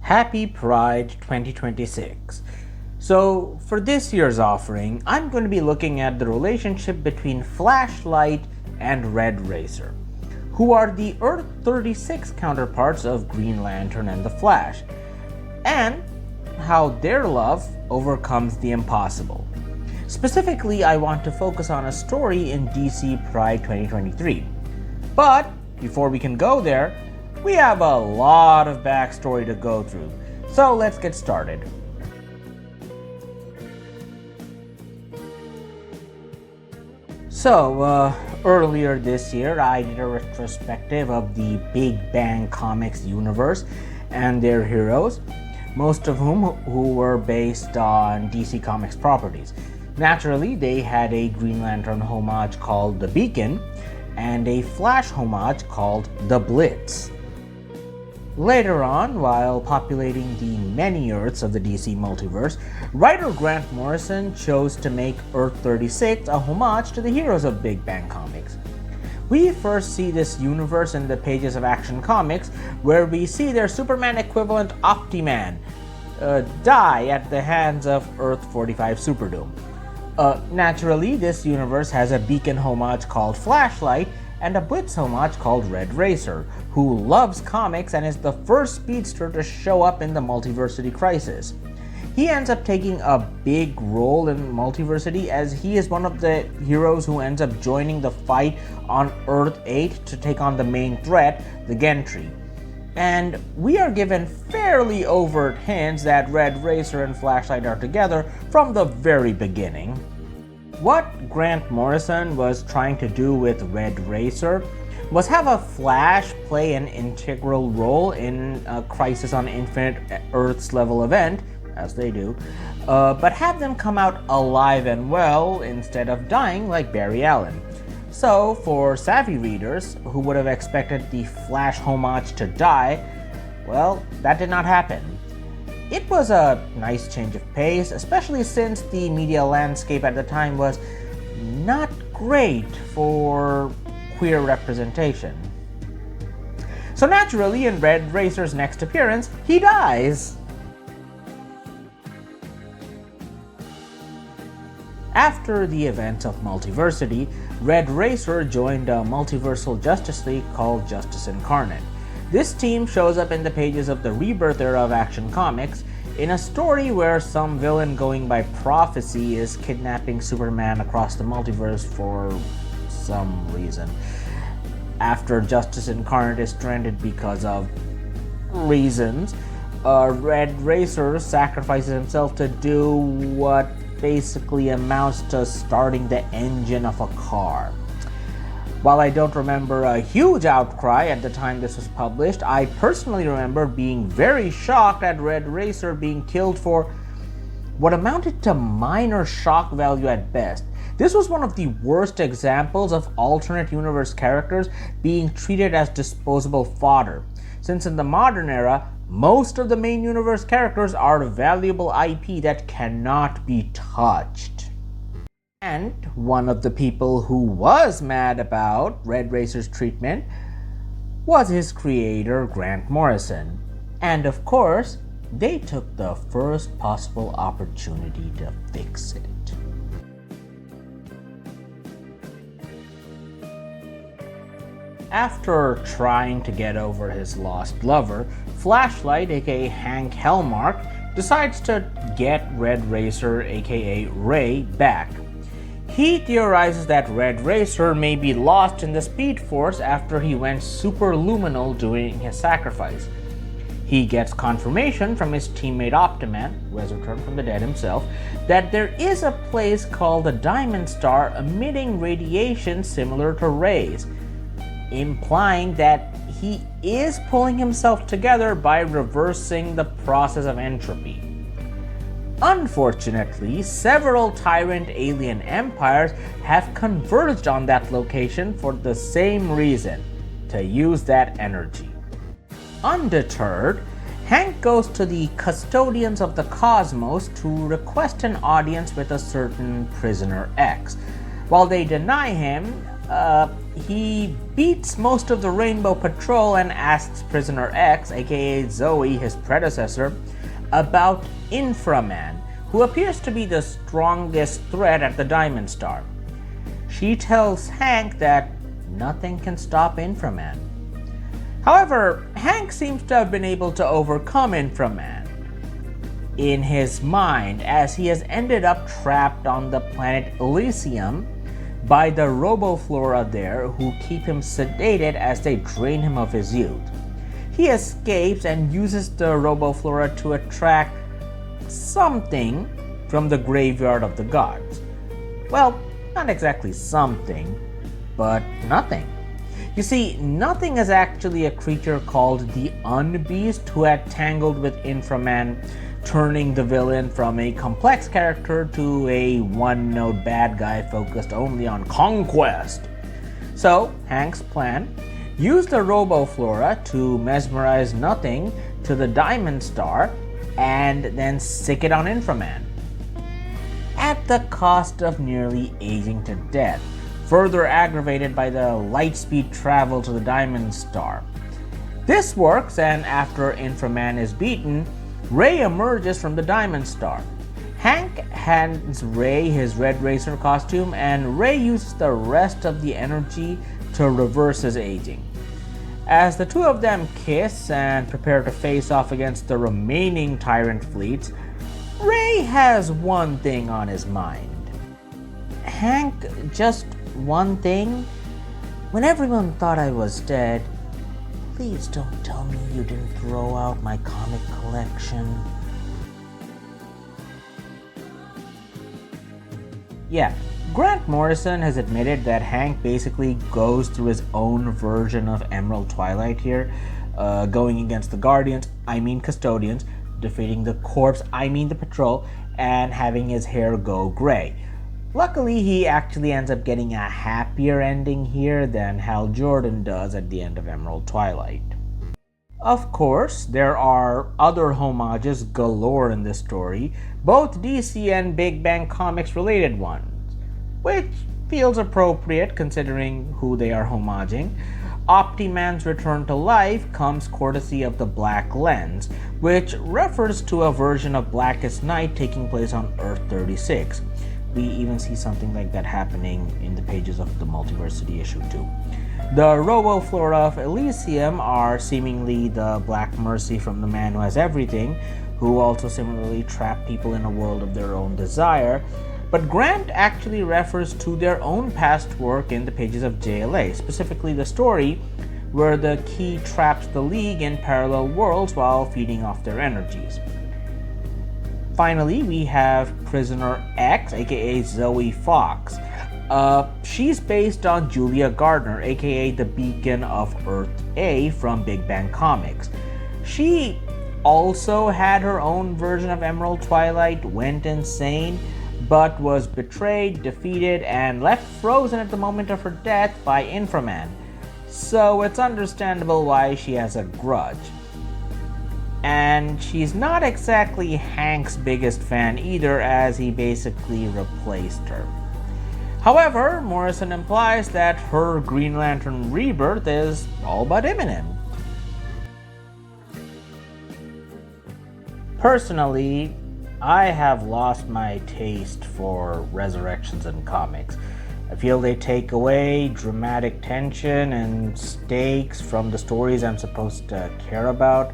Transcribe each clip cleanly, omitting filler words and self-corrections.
Happy Pride 2026. So, for this year's offering, I'm going to be looking at the relationship between Flashlight and Red Racer, who are the Earth 36 counterparts of Green Lantern and the Flash, and how their love overcomes the impossible. Specifically, I want to focus on a story in DC Pride 2023. But before we can go there, we have a lot of backstory to go through, so let's get started. So, earlier this year, I did a retrospective of the Big Bang Comics universe and their heroes, most of whom who were based on DC Comics properties. Naturally, they had a Green Lantern homage called The Beacon, and a Flash homage called The Blitz. Later on, while populating the many Earths of the DC Multiverse, writer Grant Morrison chose to make Earth 36 a homage to the heroes of Big Bang Comics. We first see this universe in the pages of Action Comics, where we see their Superman equivalent Optiman die at the hands of Earth 45 Superdome. Naturally, this universe has a Beacon homage called Flashlight and a Blitz homage called Red Racer, who loves comics and is the first speedster to show up in the Multiversity Crisis. He ends up taking a big role in Multiversity, as he is one of the heroes who ends up joining the fight on Earth 8 to take on the main threat, the Gentry. And we are given fairly overt hints that Red Racer and Flashlight are together from the very beginning. What Grant Morrison was trying to do with Red Racer was have a Flash play an integral role in a Crisis on Infinite Earths level event, as they do, but have them come out alive and well instead of dying like Barry Allen. So, for savvy readers who would have expected the Flash homage to die, well, that did not happen. It was a nice change of pace, especially since the media landscape at the time was not great for queer representation. So naturally, in Red Racer's next appearance, he dies. After the events of Multiversity, Red Racer joined a multiversal Justice League called Justice Incarnate. This team shows up in the pages of the Rebirth era of Action Comics in a story where some villain going by Prophecy is kidnapping Superman across the multiverse for some reason. After Justice Incarnate is stranded because of reasons, Red Racer sacrifices himself to do what basically amounts to starting the engine of a car. While I don't remember a huge outcry at the time this was published, I personally remember being very shocked at Red Racer being killed for what amounted to minor shock value at best. This was one of the worst examples of alternate universe characters being treated as disposable fodder, since in the modern era, most of the main universe characters are valuable IP that cannot be touched. And one of the people who was mad about Red Racer's treatment was his creator, Grant Morrison. And of course, they took the first possible opportunity to fix it. After trying to get over his lost lover, Flashlight, aka Hank Hellmark, decides to get Red Racer, aka Ray, back. He theorizes that Red Racer may be lost in the Speed Force after he went superluminal during his sacrifice. He gets confirmation from his teammate Optiman, who has returned from the dead himself, that there is a place called the Diamond Star emitting radiation similar to Ray's, implying that he is pulling himself together by reversing the process of entropy. Unfortunately, several tyrant alien empires have converged on that location for the same reason, to use that energy. Undeterred, Hank goes to the Custodians of the Cosmos to request an audience with a certain Prisoner X. While they deny him, he beats most of the Rainbow Patrol and asks Prisoner X, aka Zoe, his predecessor, about Inframan, who appears to be the strongest threat at the Diamond Star. She tells Hank that nothing can stop Inframan. However, Hank seems to have been able to overcome Inframan in his mind, as he has ended up trapped on the planet Elysium by the Roboflora there, who keep him sedated as they drain him of his youth. He escapes and uses the Roboflora to attract something from the graveyard of the gods. Well, not exactly something, but nothing. You see, Nothing is actually a creature called the Unbeast who had tangled with Inframan, turning the villain from a complex character to a one-note bad guy focused only on conquest. So, Hank's plan: use the Roboflora to mesmerize Nothing to the Diamond Star and then sick it on Inframan, at the cost of nearly aging to death, further aggravated by the light-speed travel to the Diamond Star. This works, and after Inframan is beaten, Ray emerges from the Diamond Star. Hank hands Ray his Red Racer costume, and Ray uses the rest of the energy to reverse his aging. As the two of them kiss and prepare to face off against the remaining Tyrant fleets, Ray has one thing on his mind. Hank, just one thing? When everyone thought I was dead, please don't tell me you didn't throw out my comic collection. Yeah, Grant Morrison has admitted that Hank basically goes through his own version of Emerald Twilight here, going against the Guardians, Custodians, defeating the Corps, the Patrol, and having his hair go gray. Luckily, he actually ends up getting a happier ending here than Hal Jordan does at the end of Emerald Twilight. Of course, there are other homages galore in this story, both DC and Big Bang Comics related ones, which feels appropriate considering who they are homaging. Optiman's return to life comes courtesy of the Black Lens, which refers to a version of Blackest Night taking place on Earth 36. We even see something like that happening in the pages of the Multiversity issue 2. The Roboflora of Elysium are seemingly the Black Mercy from the Man Who Has Everything, who also similarly trap people in a world of their own desire. But Grant actually refers to their own past work in the pages of JLA, specifically the story where the Key traps the League in parallel worlds while feeding off their energies. Finally, we have Prisoner X, aka Zoe Fox. She's based on Julia Gardner, aka the Beacon of Earth A from Big Bang Comics. She also had her own version of Emerald Twilight, went insane, but was betrayed, defeated, and left frozen at the moment of her death by Inframan. So it's understandable why she has a grudge. And she's not exactly Hank's biggest fan either, as he basically replaced her. However, Morrison implies that her Green Lantern rebirth is all but imminent. Personally, I have lost my taste for resurrections in comics. I feel they take away dramatic tension and stakes from the stories I'm supposed to care about.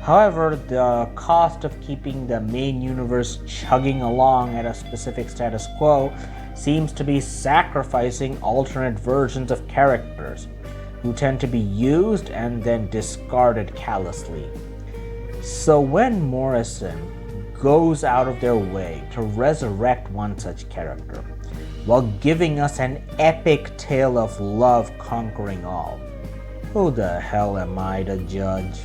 However, the cost of keeping the main universe chugging along at a specific status quo seems to be sacrificing alternate versions of characters, who tend to be used and then discarded callously. So when Morrison goes out of their way to resurrect one such character, while giving us an epic tale of love conquering all, who the hell am I to judge?